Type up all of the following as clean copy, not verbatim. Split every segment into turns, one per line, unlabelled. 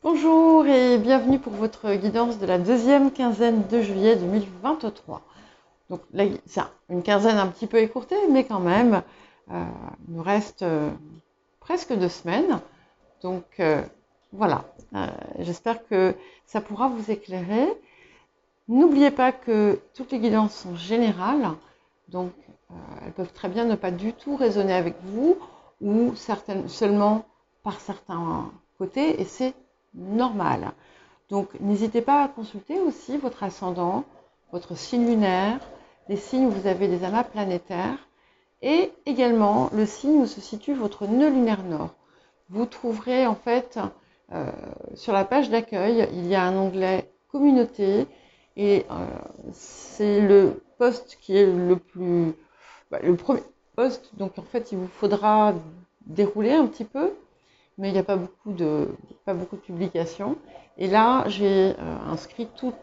Bonjour et bienvenue pour votre guidance de la deuxième quinzaine de juillet 2023. Donc là, c'est une quinzaine un petit peu écourtée, mais quand même, il nous reste presque 2 semaines. Donc voilà, j'espère que ça pourra vous éclairer. N'oubliez pas que toutes les guidances sont générales, donc elles peuvent très bien ne pas du tout résonner avec vous ou certaines seulement par certains côtés, et c'est normal. Donc n'hésitez pas à consulter aussi votre ascendant, votre signe lunaire, les signes où vous avez des amas planétaires et également le signe où se situe votre nœud lunaire nord. Vous trouverez en fait euh, sur la page d'accueil, il y a un onglet communauté et c'est le poste qui est le premier poste. Donc en fait il vous faudra dérouler un petit peu, mais il n'y a pas beaucoup de publications. Et là, j'ai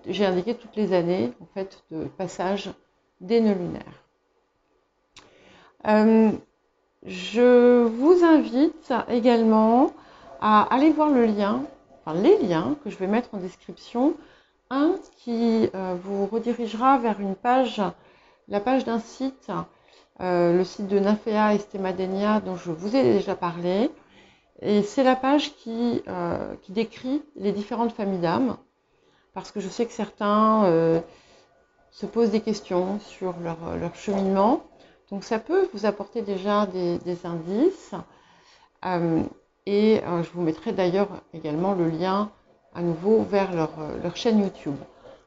j'ai indiqué toutes les années en fait de passage des nœuds lunaires. Je vous invite également à aller voir le lien, enfin les liens que je vais mettre en description. Un qui vous redirigera vers une page, la page d'un site, le site de Nymphéa Estemadenia dont je vous ai déjà parlé. Et c'est la page qui décrit les différentes familles d'âmes, parce que je sais que certains se posent des questions sur leur cheminement. Donc ça peut vous apporter déjà des indices. Euh, je vous mettrai d'ailleurs également le lien à nouveau vers leur chaîne YouTube.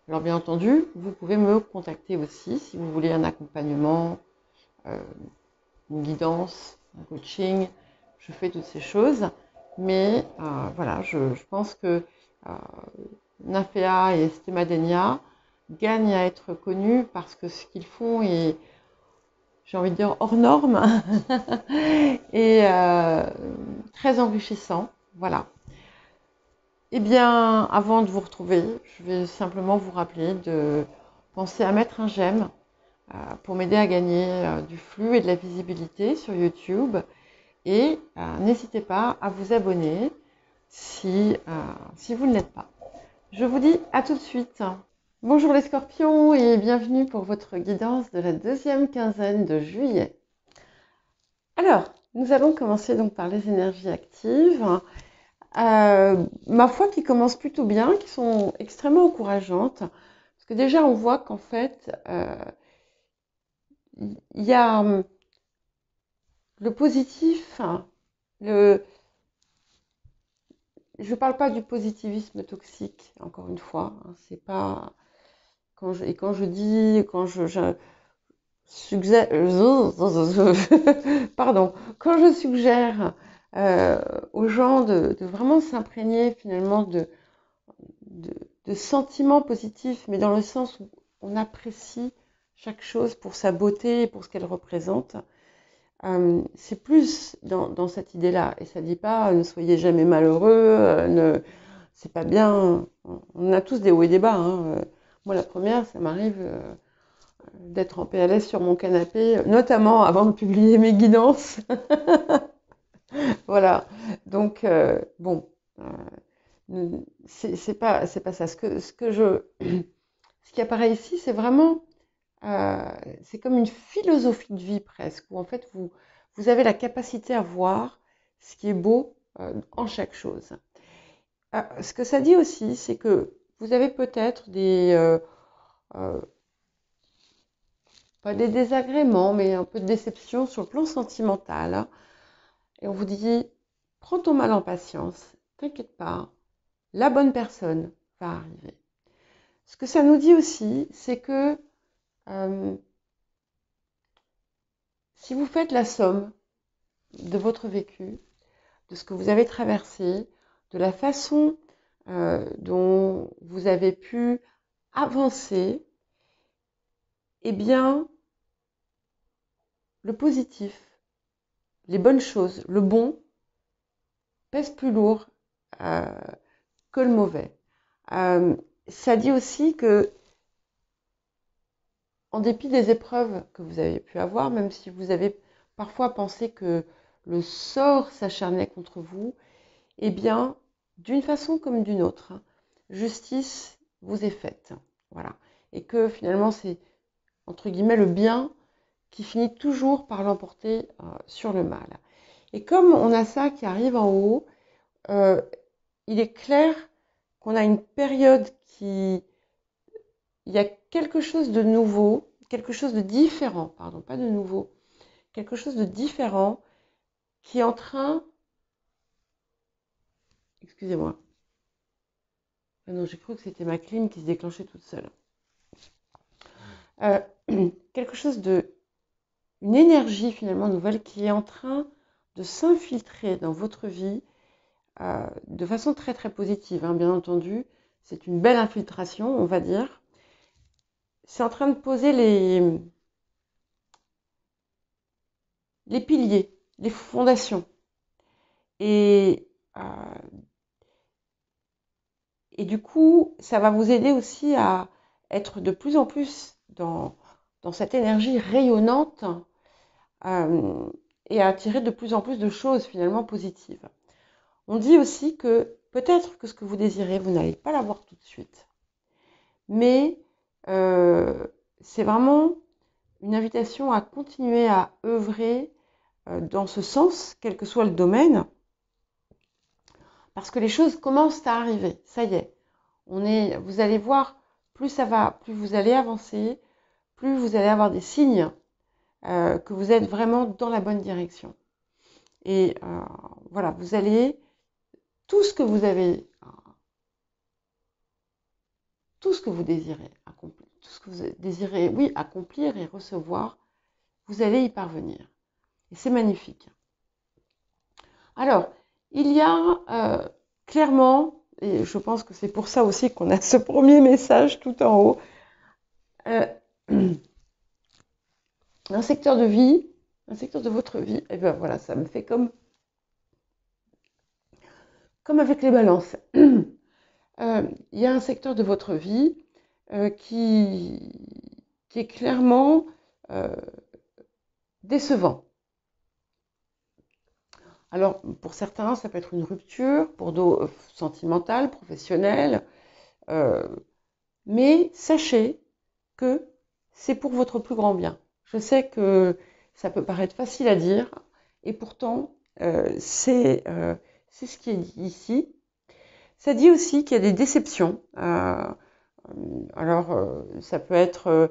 Alors bien entendu, vous pouvez me contacter aussi si vous voulez un accompagnement, une guidance, un coaching. Je fais toutes ces choses. Mais voilà, je pense que Nymphéa et Estemadenia gagnent à être connus parce que ce qu'ils font est, j'ai envie de dire, hors norme et très enrichissant. Voilà. Eh bien, avant de vous retrouver, je vais simplement vous rappeler de penser à mettre un j'aime pour m'aider à gagner du flux et de la visibilité sur YouTube. Et n'hésitez pas à vous abonner si vous ne l'êtes pas. Je vous dis à tout de suite. Bonjour les scorpions et bienvenue pour votre guidance de la deuxième quinzaine de juillet. Alors, nous allons commencer donc par les énergies actives. Ma foi qui commencent plutôt bien, qui sont extrêmement encourageantes. Parce que déjà on voit qu'en fait, il y a le positif, je ne parle pas du positivisme toxique, encore une fois. C'est pas quand je suggère, pardon, quand je suggère aux gens de vraiment s'imprégner finalement de sentiments positifs, mais dans le sens où on apprécie chaque chose pour sa beauté et pour ce qu'elle représente. C'est plus dans cette idée-là. Et ça ne dit pas ne soyez jamais malheureux, c'est pas bien. On a tous des hauts et des bas. Moi, la première, ça m'arrive d'être en PLS sur mon canapé, notamment avant de publier mes guidances. Voilà. Donc, bon, c'est pas ça. Ce qui apparaît ici, c'est vraiment c'est comme une philosophie de vie presque, où en fait vous avez la capacité à voir ce qui est beau en chaque chose. Ce que ça dit aussi, c'est que vous avez peut-être pas des désagréments, mais un peu de déception sur le plan sentimental. Et on vous dit, prends ton mal en patience, t'inquiète pas, la bonne personne va arriver. Ce que ça nous dit aussi, c'est que euh, si vous faites la somme de votre vécu, de ce que vous avez traversé, de la façon dont vous avez pu avancer, eh bien, le positif, les bonnes choses, le bon, pèse plus lourd euh, que le mauvais. Ça dit aussi que, en dépit des épreuves que vous avez pu avoir, même si vous avez parfois pensé que le sort s'acharnait contre vous, eh bien, d'une façon comme d'une autre, hein, justice vous est faite. Voilà. Et que finalement, c'est, entre guillemets, le bien qui finit toujours par l'emporter sur le mal. Et comme on a ça qui arrive en haut, il est clair qu'on a une période qui... Il y a quelque chose de nouveau, quelque chose de différent, pardon, pas de nouveau, quelque chose de différent qui est en train... Excusez-moi. Ah non, j'ai cru que c'était ma clim qui se déclenchait toute seule. Euh, quelque chose de... Une énergie finalement nouvelle qui est en train de s'infiltrer dans votre vie de façon très très positive, hein, bien entendu. C'est une belle infiltration, on va dire. C'est en train de poser les piliers, les fondations. Et, et du coup, ça va vous aider aussi à être de plus en plus dans cette énergie rayonnante et à attirer de plus en plus de choses finalement positives. On dit aussi que peut-être que ce que vous désirez, vous n'allez pas l'avoir tout de suite. Mais c'est vraiment une invitation à continuer à œuvrer dans ce sens, quel que soit le domaine, parce que les choses commencent à arriver. Ça y est, vous allez voir, plus ça va, plus vous allez avancer, plus vous allez avoir des signes que vous êtes vraiment dans la bonne direction. Et voilà, vous allez, tout ce que vous avez, tout ce que vous désirez accomplir, tout ce que vous désirez, oui, accomplir et recevoir, vous allez y parvenir. Et c'est magnifique. Alors, il y a clairement, et je pense que c'est pour ça aussi qu'on a ce premier message tout en haut, un secteur de vie, un secteur de votre vie, et bien voilà, ça me fait comme avec les balances. Il y a un secteur de votre vie qui est clairement décevant. Alors, pour certains, ça peut être une rupture, pour d'autres, sentimentale, professionnelle, mais sachez que c'est pour votre plus grand bien. Je sais que ça peut paraître facile à dire, et pourtant, c'est ce qui est dit ici. Ça dit aussi qu'il y a des déceptions. Alors, ça peut être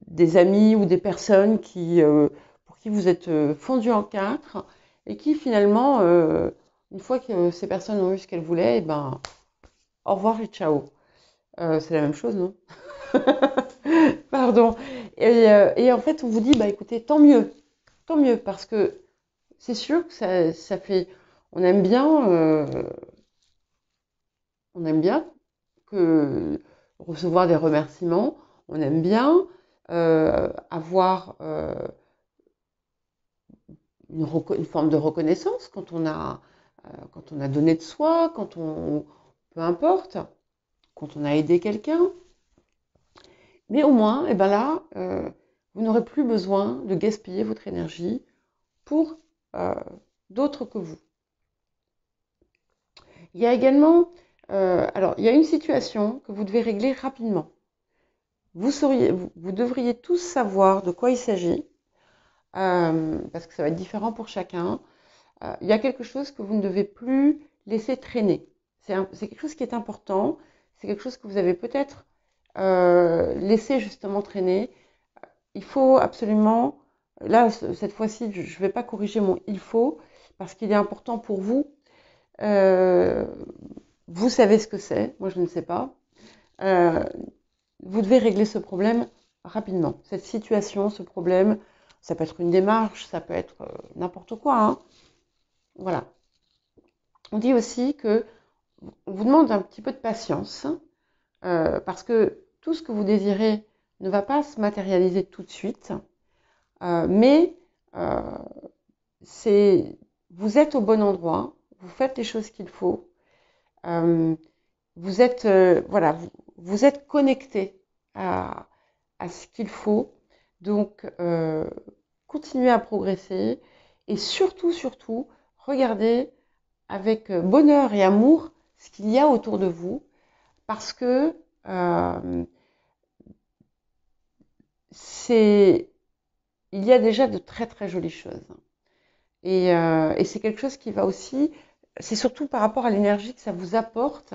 des amis ou des personnes pour qui vous êtes fondus en quatre et qui finalement, une fois que ces personnes ont eu ce qu'elles voulaient, ben, au revoir et ciao. C'est la même chose, non? Pardon. Et en fait, on vous dit, bah écoutez, tant mieux, parce que c'est sûr que ça fait, on aime bien, que recevoir des remerciements, on aime bien avoir une forme de reconnaissance quand on a donné de soi, peu importe, quand on a aidé quelqu'un. Mais au moins, et ben là, vous n'aurez plus besoin de gaspiller votre énergie pour d'autres que vous. Il y a également, alors, il y a une situation que vous devez régler rapidement. Vous devriez tous savoir de quoi il s'agit, parce que ça va être différent pour chacun. Il y a quelque chose que vous ne devez plus laisser traîner. C'est quelque chose qui est important. C'est quelque chose que vous avez peut-être laissé justement traîner. Il faut absolument, là, cette fois-ci, je ne vais pas corriger mon il faut, parce qu'il est important pour vous. Vous savez ce que c'est, moi je ne sais pas. Vous devez régler ce problème rapidement. Cette situation, ce problème, ça peut être une démarche, ça peut être n'importe quoi, hein. Voilà. On dit aussi que on vous demande un petit peu de patience, parce que tout ce que vous désirez ne va pas se matérialiser tout de suite, mais vous êtes au bon endroit, vous faites les choses qu'il faut, vous êtes voilà, vous êtes connecté à ce qu'il faut, donc continuez à progresser et surtout regardez avec bonheur et amour ce qu'il y a autour de vous, parce que il y a déjà de très très jolies choses. Et c'est quelque chose qui va aussi, c'est surtout par rapport à l'énergie que ça vous apporte,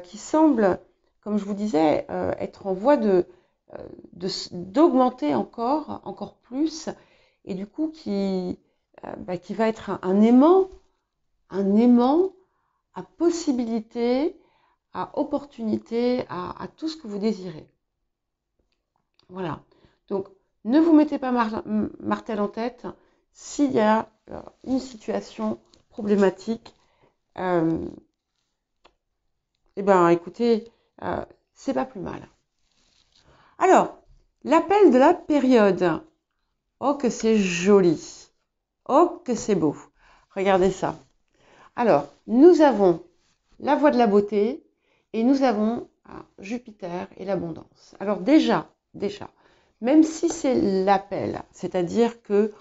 qui semble, comme je vous disais, être en voie d'augmenter encore plus, et du coup qui va être un aimant à possibilité, à opportunité, à tout ce que vous désirez. Voilà. Donc, ne vous mettez pas martel en tête s'il y a une situation problématique. Eh bien, écoutez, c'est pas plus mal. Alors, l'appel de la période. Oh, que c'est joli. Oh, que c'est beau. Regardez ça. Alors, nous avons la voie de la beauté et nous avons Jupiter et l'abondance. Alors déjà, même si c'est l'appel, c'est-à-dire que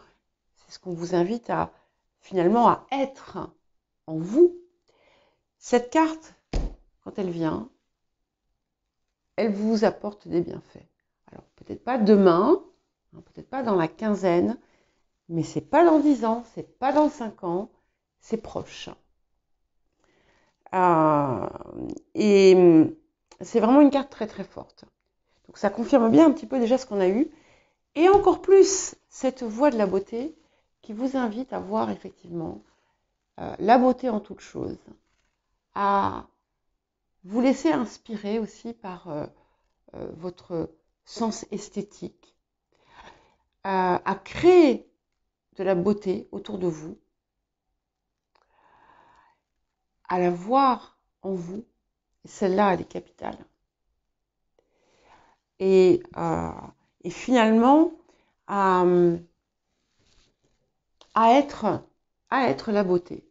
c'est ce qu'on vous invite finalement à être en vous, cette carte, quand elle vient, elle vous apporte des bienfaits. Alors peut-être pas demain, peut-être pas dans la quinzaine, mais c'est pas dans 10 ans, c'est pas dans 5 ans, c'est proche. Et c'est vraiment une carte très très forte. Donc ça confirme bien un petit peu déjà ce qu'on a eu. Et encore plus, cette voie de la beauté qui vous invite à voir effectivement la beauté en toute chose, à vous laisser inspirer aussi par votre sens esthétique, à créer de la beauté autour de vous, à la voir en vous. Et celle-là, elle est capitale. Et finalement, à être la beauté.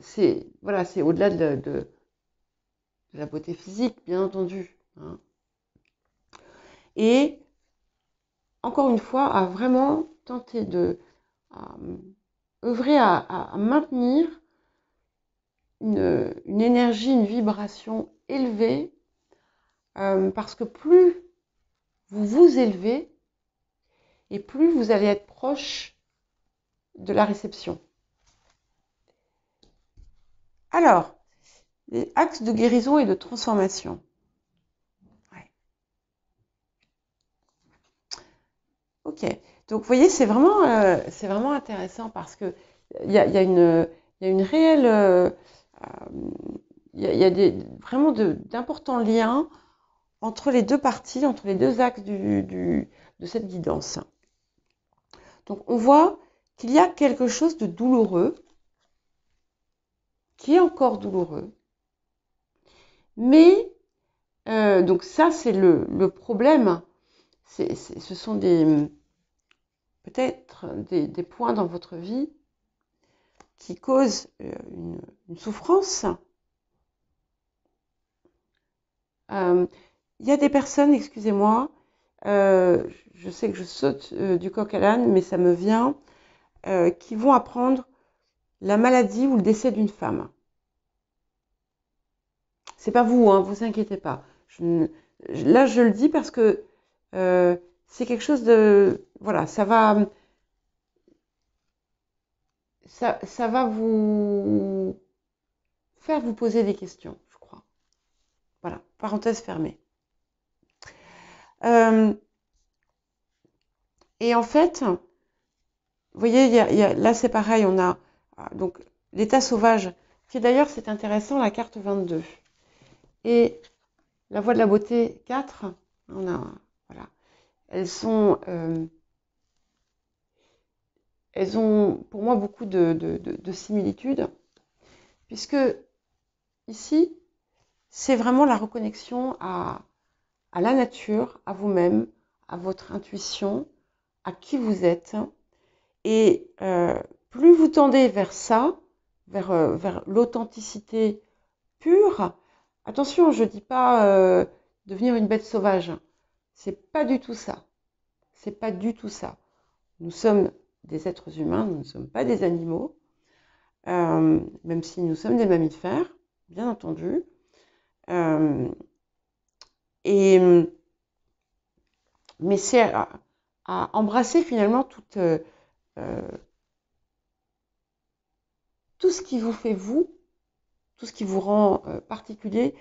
C'est au-delà de la beauté physique, bien entendu. Hein. Et encore une fois, à vraiment tenter de œuvrer à maintenir une énergie, une vibration élevée, parce que plus vous vous élevez, et plus vous allez être proche de la réception. Alors, les axes de guérison et de transformation. Ouais. Ok, donc vous voyez, c'est vraiment intéressant parce que il y a une réelle, il y a vraiment d'importants liens entre les deux parties, entre les deux axes de cette guidance. Donc on voit qu'il y a quelque chose de douloureux, qui est encore douloureux, mais donc ça c'est le problème, ce sont peut-être des points dans votre vie qui causent une souffrance. Il y a des personnes, excusez-moi, je sais que je saute du coq à l'âne, mais ça me vient, qui vont apprendre la maladie ou le décès d'une femme. C'est pas vous, hein, vous inquiétez pas. Là, je le dis parce que c'est quelque chose de... Voilà, ça va vous faire vous poser des questions, je crois. Voilà, parenthèse fermée. Et en fait, vous voyez, là c'est pareil, on a donc l'état sauvage, qui d'ailleurs c'est intéressant, la carte 22. Et la voie de la beauté 4, on a, voilà, elles ont pour moi beaucoup de similitudes, puisque ici, c'est vraiment la reconnexion à la nature, à vous-même, à votre intuition, à qui vous êtes. Et plus vous tendez vers ça, vers l'authenticité pure, attention, je ne dis pas devenir une bête sauvage. C'est pas du tout ça. C'est pas du tout ça. Nous sommes des êtres humains, nous ne sommes pas des animaux, même si nous sommes des mammifères, bien entendu. Mais c'est à embrasser finalement tout ce qui vous fait vous, tout ce qui vous rend particulier,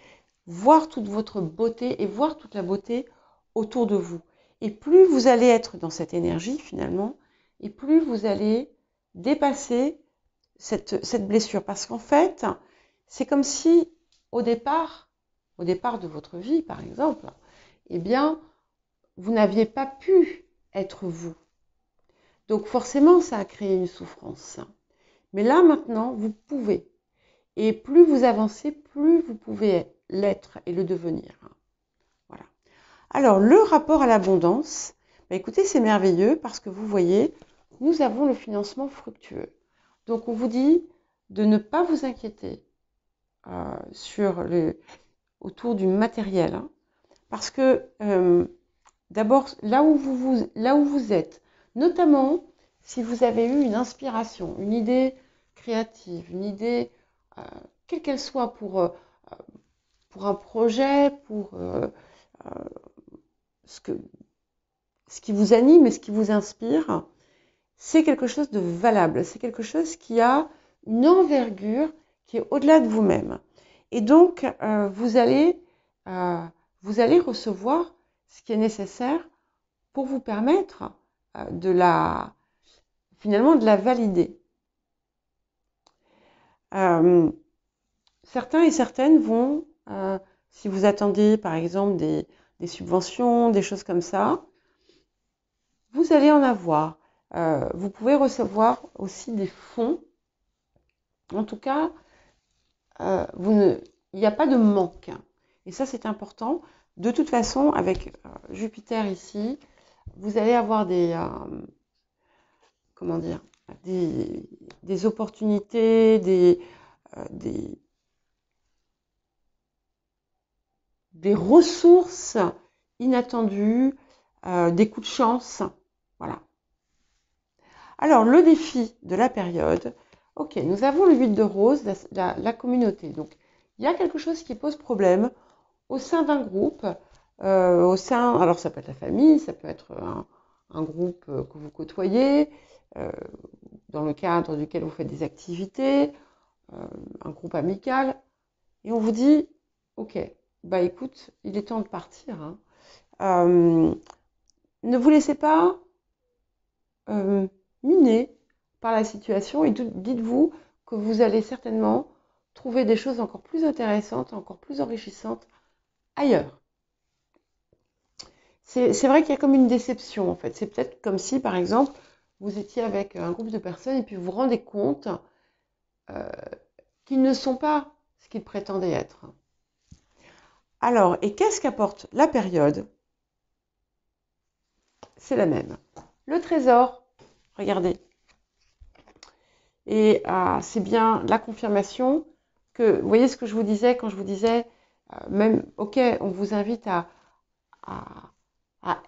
voir toute votre beauté et voir toute la beauté autour de vous. Et plus vous allez être dans cette énergie finalement, et plus vous allez dépasser cette blessure. Parce qu'en fait, c'est comme si au départ de votre vie par exemple, eh bien, vous n'aviez pas pu être vous. Donc forcément, ça a créé une souffrance. Mais là, maintenant, vous pouvez. Et plus vous avancez, plus vous pouvez l'être et le devenir. Voilà. Alors, le rapport à l'abondance, écoutez, c'est merveilleux parce que vous voyez, nous avons le financement fructueux. Donc, on vous dit de ne pas vous inquiéter autour du matériel. Hein, parce que, d'abord, là où vous êtes, notamment si vous avez eu une inspiration, une idée créative, une idée, quelle qu'elle soit, pour un projet, pour ce qui vous anime et ce qui vous inspire, c'est quelque chose de valable, c'est quelque chose qui a une envergure qui est au-delà de vous-même. Et donc, vous allez recevoir ce qui est nécessaire pour vous permettre finalement de la valider. Certains et certaines vont, si vous attendez par exemple des subventions, des choses comme ça, vous allez en avoir. Vous pouvez recevoir aussi des fonds. En tout cas, il n'y a pas de manque. Et ça, c'est important. De toute façon, avec Jupiter ici, vous allez avoir des opportunités, des ressources inattendues, des coups de chance. Voilà. Alors, le défi de la période, ok, nous avons le 8 de rose, la communauté. Donc, il y a quelque chose qui pose problème au sein d'un groupe, alors ça peut être la famille, ça peut être un groupe que vous côtoyez, dans le cadre duquel vous faites des activités, un groupe amical, et on vous dit, ok, écoute, il est temps de partir. Hein. Ne vous laissez pas miner par la situation et dites-vous que vous allez certainement trouver des choses encore plus intéressantes, encore plus enrichissantes ailleurs. C'est vrai qu'il y a comme une déception en fait. C'est peut-être comme si par exemple vous étiez avec un groupe de personnes et puis vous vous rendez compte qu'ils ne sont pas ce qu'ils prétendaient être. Alors, et qu'est-ce qu'apporte la période? C'est la même. Le trésor, regardez. Et c'est bien la confirmation que, vous voyez ce que je vous disais quand je vous disais, même, ok, on vous invite à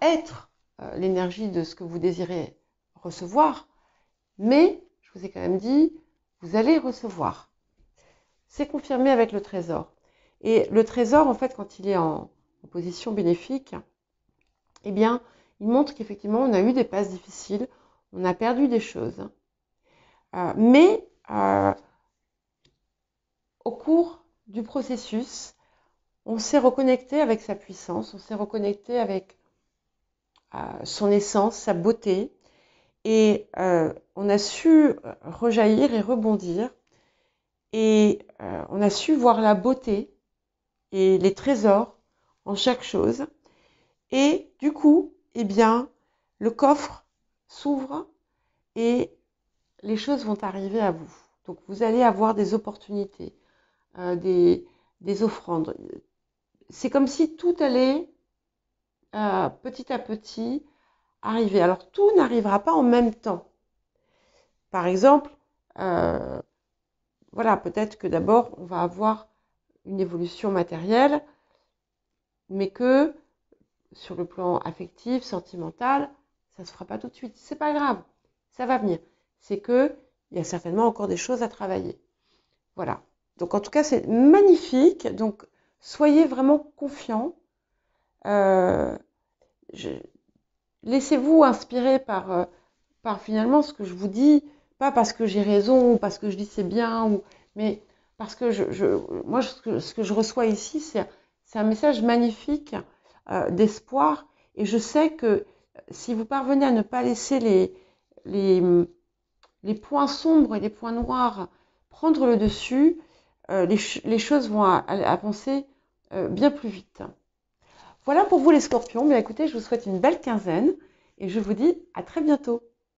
être l'énergie de ce que vous désirez recevoir, mais je vous ai quand même dit, vous allez recevoir. C'est confirmé avec le trésor. Et le trésor, en fait, quand il est en position bénéfique, eh bien, il montre qu'effectivement, on a eu des passes difficiles, on a perdu des choses. Mais au cours du processus, on s'est reconnecté avec sa puissance, on s'est reconnecté avec son essence, sa beauté, et on a su rejaillir et rebondir, et on a su voir la beauté et les trésors en chaque chose, et du coup, eh bien, le coffre s'ouvre et les choses vont arriver à vous. Donc vous allez avoir des opportunités, des offrandes. C'est comme si tout allait petit à petit arriver. Alors tout n'arrivera pas en même temps. Par exemple, voilà, peut-être que d'abord on va avoir une évolution matérielle, mais que sur le plan affectif, sentimental, ça ne se fera pas tout de suite. C'est pas grave. ça va venir. C'est qu'il y a certainement encore des choses à travailler. Voilà. Donc en tout cas, c'est magnifique. Donc soyez vraiment confiants. Euh, Laissez-vous inspirer par finalement ce que je vous dis, pas parce que j'ai raison ou parce que je dis c'est bien, mais parce que moi, ce que je reçois ici, c'est un message magnifique d'espoir. Et je sais que si vous parvenez à ne pas laisser les, les points sombres et les points noirs prendre le dessus, les choses vont avancer bien plus vite. Voilà pour vous les scorpions. Bien écoutez, je vous souhaite une belle quinzaine et je vous dis à très bientôt.